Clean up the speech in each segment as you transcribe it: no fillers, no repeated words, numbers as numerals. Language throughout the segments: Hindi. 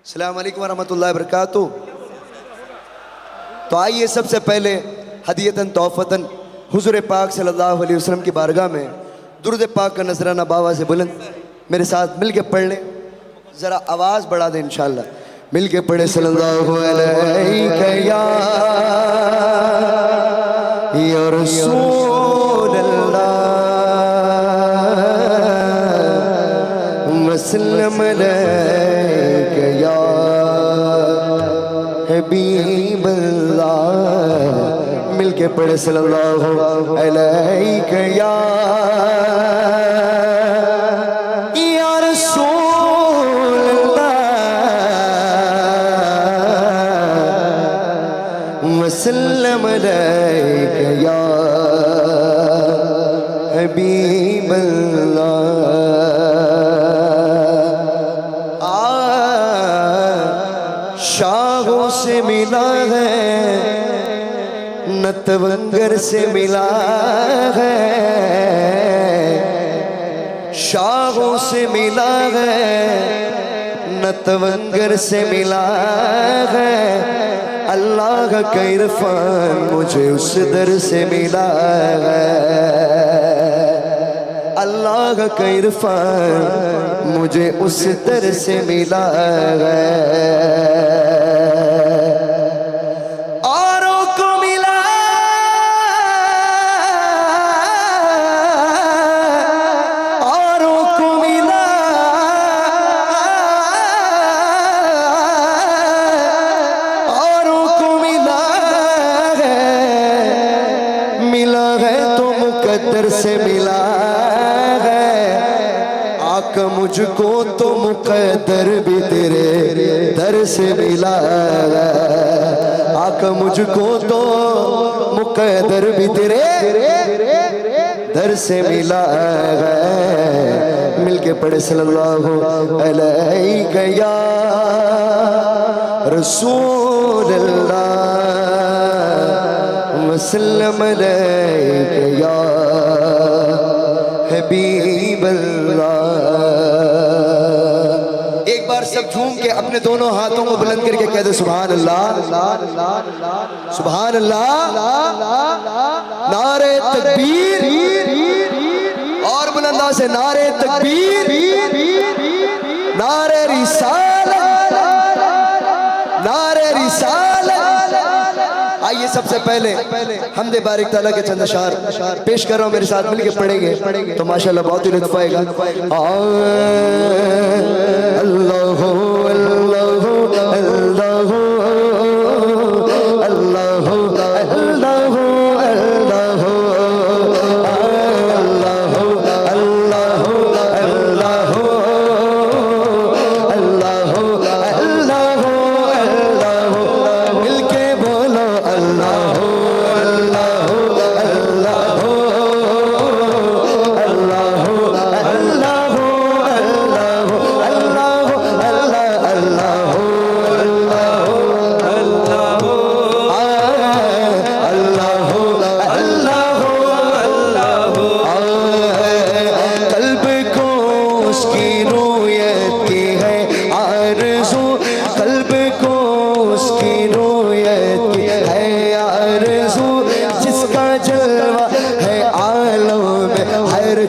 अस्सलाम वालेकुम वरहमतुल्लाहि वबरकातुहू। तो आइए सबसे पहले हदियतन तोहफतन हुजूर पाक सल्लल्लाहु अलैहि वसल्लम की बारगाह में दुरूद पाक का नजराना बाबा से बुलंद मेरे साथ मिल के पढ़ लें। ज़रा आवाज़ बढ़ा दें इंशाअल्लाह। मिल के पढ़े सल्लल्लाहु अलैहि या रसूल अल्लाह वसल्लम अलैका या हबीब अल्लाह। मिल के पढ़े सल्लल्लाहु अलैहि या रसूल अल्लाह वसल्लम अलैका या हबीब अल्लाह। शाहों से मिला है नतवंगर से मिला है, शाहों से मिला है नतवंगर से मिला है। अल्लाह का इरफान मुझे उस दर से मिला है, अल्लाह का इरफान मुझे उस दर से मिला है। औरों को मिला औरों को मिला औरों को मिला है तो मुकद्दर से मिला है। आका मुझको तो मुकद्दर भी तेरे दर से मिला है, आका मुझको तो मुकद्दर भी तेरे दर से मिला है। मिल के पढ़े सल्लल्लाहु अलैहि या रसूल अल्लाह वसल्लम अलैका या हबीब अल्लाह। एक बार सब झूम के अपने दोनों हाथों को बुलंद करके कह दो सुभान अल्लाह, सुभान अल्लाह, नारे तकबीर और बुलंदा से नारे तकबीर, नारे रिसालत, नारे रिसालत। आइए सबसे पहले हमदे बारिक ताला के चंद अशार पेश कर रहा हूँ, मेरे साथ मिलके पढ़ेंगे तो माशाल्लाह बहुत ही लुत्फ आएगा। अल्लाह अल्लाह अल्लाह अल्लाह अल्लाह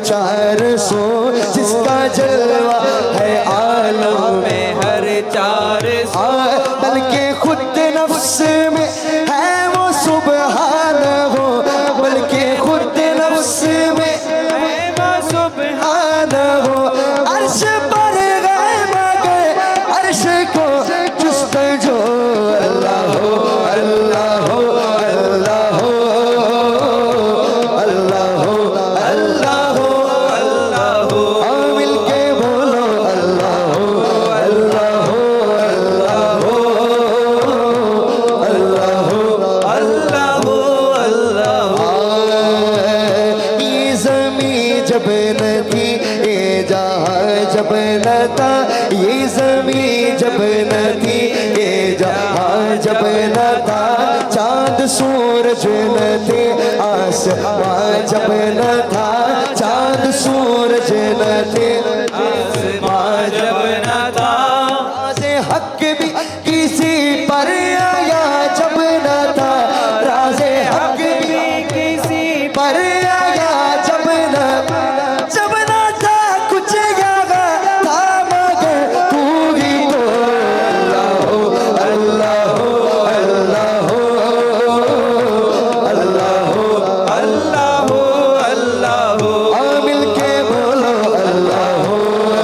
चार सो जिसका जलवा है आलम में हर चार सो, बल्कि खुद नफ्स में है वो सुबहान हो, बल्कि खुद नफ्स में है वो सुबहान हो। अर्श पर गए मगर अर्श को जुस्तजो अल्लाह हो अल्लाह हो अल्लाह हो अल्लाह हो अल्लाह हो। जब न थी ये जहाँ जब न था, ये ज़मीं जब न थी ये जहाँ जब न था, चाँद सूरज न थे आसमां जब न था, चाँद सूरज न थे आसमां जब न था। हक भी किसी पर आया जब न था, राज़े हक भी किसी पर आया जब न था कुछ यागा था मगर तू ही तो अल्लाह हो अल्लाह हो अल्लाह हो अल्लाह हो अल्लाह हो अल्लाह हो। मिल के बोलो अल्लाह हो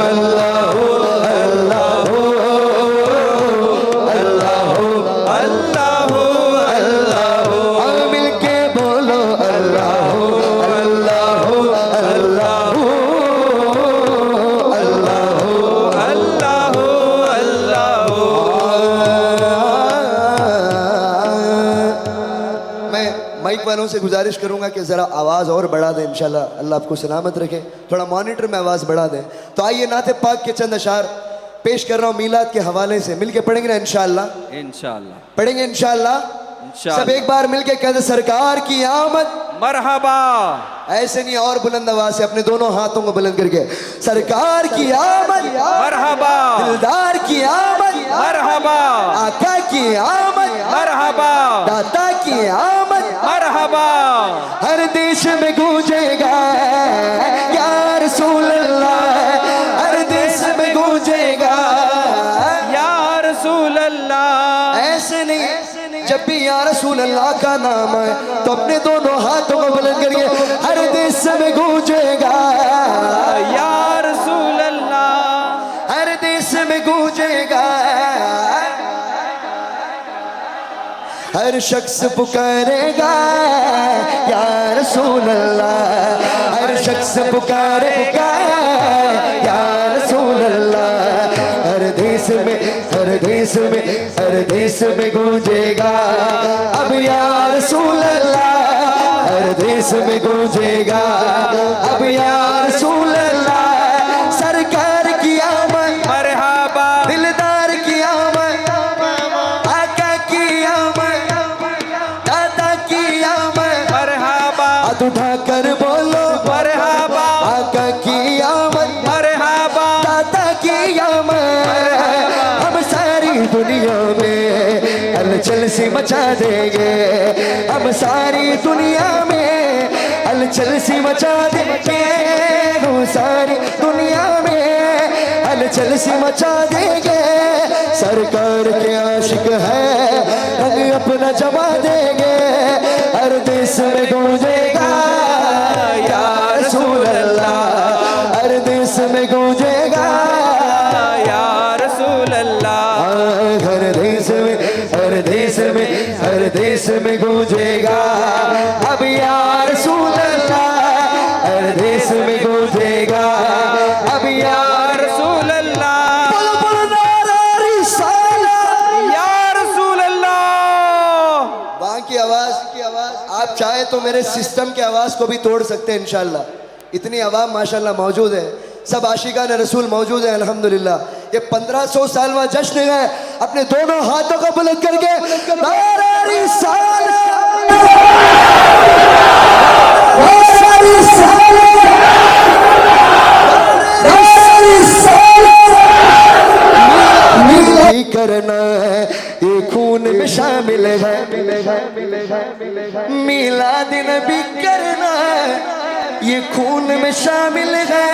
अल्लाह हो अल्लाह हो अल्लाह हो अल्लाह हो अल्लाह हो मिल के बोलो अल्लाह हो अल्लाह हो अल्लाह हो अल्लाह हो अल्लाह हो अल्लाह हो। मैं माइक वालों से गुजारिश करूंगा कि ज़रा आवाज़ और बढ़ा दें, इंशाल्लाह अल्लाह आपको सलामत रखे, थोड़ा मॉनिटर में आवाज़ बढ़ा दें। तो आइए नाते पाक के चंद अशार पेश कर रहा हूँ मीलाद के हवाले से, मिलके पढ़ेंगे ना इंशाल्लाह? इंशाल्लाह पढ़ेंगे इंशाल्लाह। सब एक बार मिलके कहते सरकार की आमद मरहबा। ऐसे नहीं, और बुलंद आवाज से अपने दोनों हाथों को बुलंद करके, सरकार की आमद मरहबा, दिलदार की आमद मरहबा, आका की आमद मरहबा, दाता की आमद मरहबा। हर देश में गूंजेगा या रसूल अल्लाह, हर देश में गूंजेगा या रसूल अल्लाह। ऐसे नहीं, जब भी या रसूल अल्लाह का नाम है तो अपने दोनों हाथों को बुलंद करिए, हर देश में गूंजेगा या रसूल अल्लाह, हर देश में गूंजेगा, हर शख्स पुकारेगा या रसूल अल्लाह, हर शख्स पुकारेगा या रसूल अल्लाह। हर देश में हर देश में हर देश में गूंजेगा अब या रसूल अल्लाह, हर देश में गूंजेगा अब या रसूल अल्लाह। सरकार की आमद मरहबा, दिलदार की आमद, आका की आमद, दादा की आमद, मरहबा, हाथ उठाकर बोलो मरहबा, आका की आमद, मरहबा, दादा की आमद। हम सारी दुनिया में हलचल सी मचा देंगे, हम सारी दुनिया में हलचल सी मचा देंगे, हम सारी दुनिया में हलचल सी मचा देंगे। सरकार के आशिक है रंग अपना जमा देंगे, हर देश में गूंजेगा या रसूल अल्लाह, हर देश में गूंजेगा या रसूल अल्लाह। हर देश में हर देश में हर देश में गूंजेगा अब या रसूल अल्लाह, हर देश में गूंजेगा अब या रसूल अल्लाह, बोलो बोलो नारा रिसालत या रसूल अल्लाह। वहाँ की आवाज आप चाहे तो मेरे सिस्टम की आवाज को भी तोड़ सकते हैं इंशाल्लाह। इतनी आवाम माशाल्लाह मौजूद है, सब आशिकान रसूल मौजूद है अल्हम्दुलिल्लाह। ये 1500 सालवा जश्न है, अपने दोनों हाथों को बुलंद करके नारा रिसालत, नारा रिसालत, नारा रिसालत। नहीं करना है ये खून में शामिल है, मिलाद नबी करना है ये खून में शामिल है,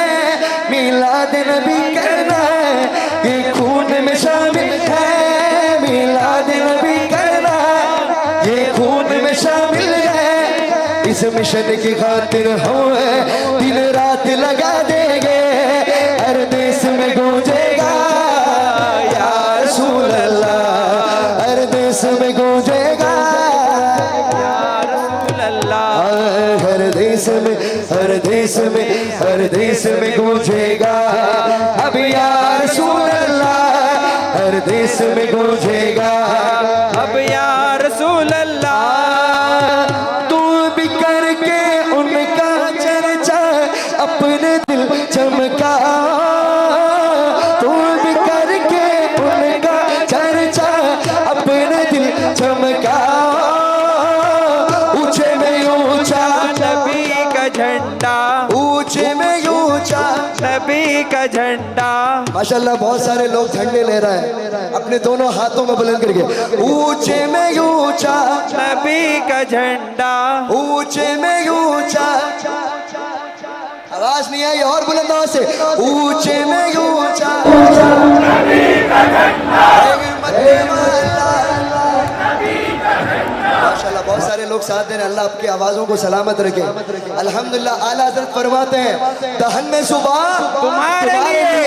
मिलाद नबी करना है ये खून में शामिल है, मिलाद नबी करना ये खून में शामिल है। इस मिशन की खातिर हम दिन रात लगा देंगे, हर देश में गूंजेगा या रसूल अल्लाह, हर देश में गूंजेगा या रसूल अल्लाह, हर देश में हर देश में हर देश में गूंजेगा अब या रसूल अल्लाह, हर देश में गूंजेगा अब या रसूल अल्लाह। तू भी करके उनका चर्चा अपने दिल चमका, तू भी करके उनका चर्चा अपने दिल चमका। ऊंचे में ऊंचा नबी का झंडा, ऊंचे में ऊंचा नबी का झंडा, माशाल्लाह बहुत सारे लोग झंडे ले रहे हैं अपने दोनों हाथों में बुलंद करके, ऊंचे में ऊंचा नबी का झंडा, ऊंचे में ऊंचा, आवाज नहीं आई और बुलंद आवाज से, ऊंचे में ऊंचा माशाल्लाह बहुत सारे लोग साथ दे रहे हैं। अल्लाह आपकी आवाजों को सलामत रखे। अल्हम्दुलिल्लाह आला हज़रत फरमाते हैं, दहन में सुबह तुम्हारे लिए,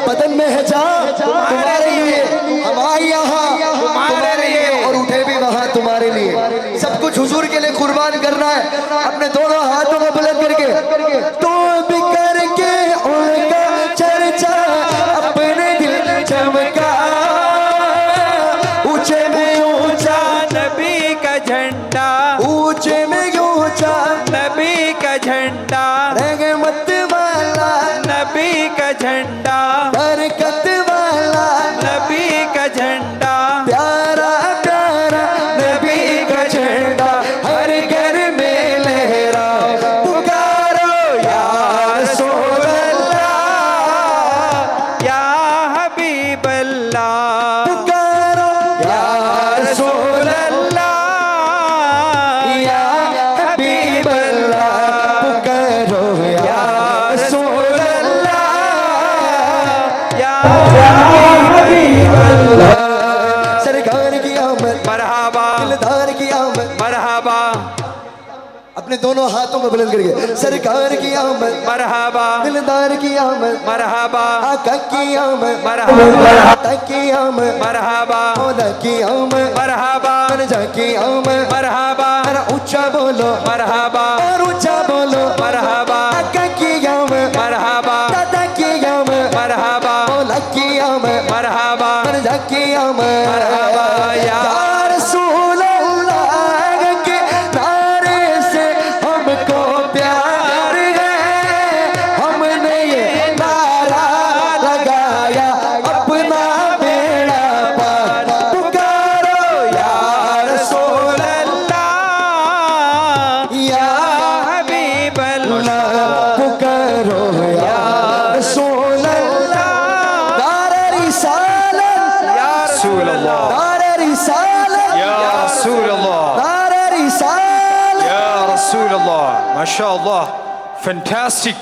बदन में है जान तुम्हारे लिए, हमारे यहाँ तुम्हारे लिए और उठे भी वहाँ तुम्हारे लिए। सब कुछ हुजूर के लिए कुर्बान करना है अपने दोनों हाथों में बुलंद करके, तो भी करके उनका चर्चा अपने दिल चमका, ऊंचे में ऊंचा नबी का झंडा, ऊंचे में ऊंचा नबी का झंडा, रहमत वाला नबी का झंडा, बरकत वाला नबी का झंडा, प्यारा प्यारा नबी का झंडा हर घर में लहरा, पुकारो या रसूल अल्लाह, या हबीब अल्लाह, पुकारो या रसूल अल्लाह, या हबीब अल्लाह, पुकारो या रसूल अल्लाह, या सरकार की आमद, मरहबा, दिलदार की आमद, मरहबा, अपने दोनों हाथों में बुलंद करके, सरकार की आमद, मरहबा, दिलदार की आमद, मरहबा, आका की आमद, मरहबा, आता की आमद, मरहबा, मौला की आमद, मरहबा, मनजा की आमद, मरहबा, जरा ऊंचा बोलो मरहबा, और ऊंचा बोलो, मरहबा, आका की आमद, मरहबा, दादा की आमद, मरहबा, मौला की आमद, मरहबा, मनजा की आमद, मरहबा, या रसूल अल्लाह के नारे से हमको प्यार है, हमने ये नारा लगाया अपना बेड़ा पार, पुकारो या रसूल अल्लाह, या हबीब अल्लाह, पुकारो या रसूल अल्लाह, नारे रिसालत, या रसूल अल्लाह, नारे रिसालत, Ya Rasulullah, नारे रिसालत। Ya Rasulullah, MashaAllah, fantastic